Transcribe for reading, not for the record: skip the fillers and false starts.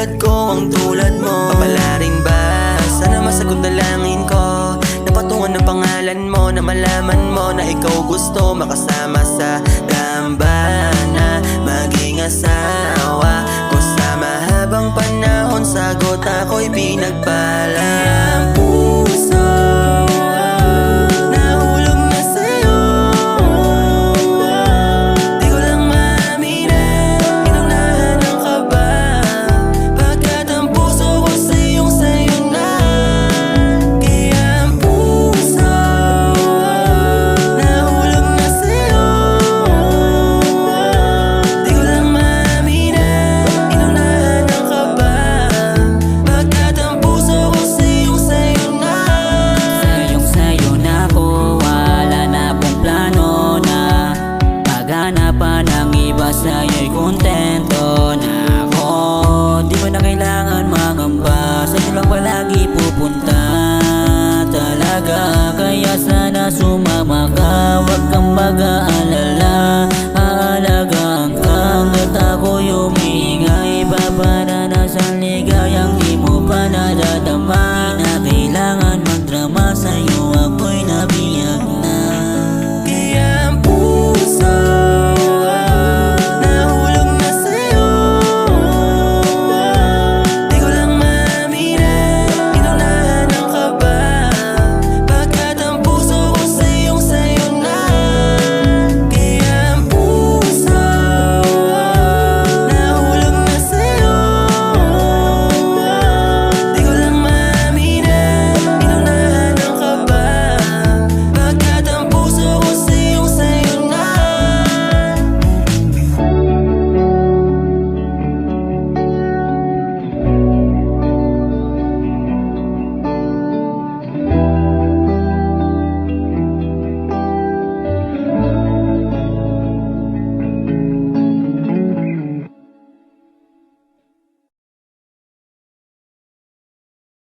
katulad ko ang tulad mo. Papala rin ba? Sana masagot na langin ko, napatungan ng pangalan mo, na malaman mo na ikaw gusto makasama sa dambana, maging asawa ko sa mahabang panahon. Sagot ako'y pinagpala. Ang puso nahulog na sa'yo, di ko lang maaminin, inunahan ang kaba, pagkat ang puso ko sa'yo na. Kaya ang puso nahulog na sa'yo, di ko lang maaminin, inunahan ang kaba, pagkat ang puso ko sa'yo na. Sa'yo na ako, wala na pong plano na maghanap pa ng iba, sa'yo'y kontento na ako. Di mo na kailangan mangamba, sa'yo lang palagi pupunta talaga. Kaya sana sumama ka, wag kang mag-aalala, aalagaan ka hanggat ako'y umingay. Paparanasan ligayang di mo pa nadadala.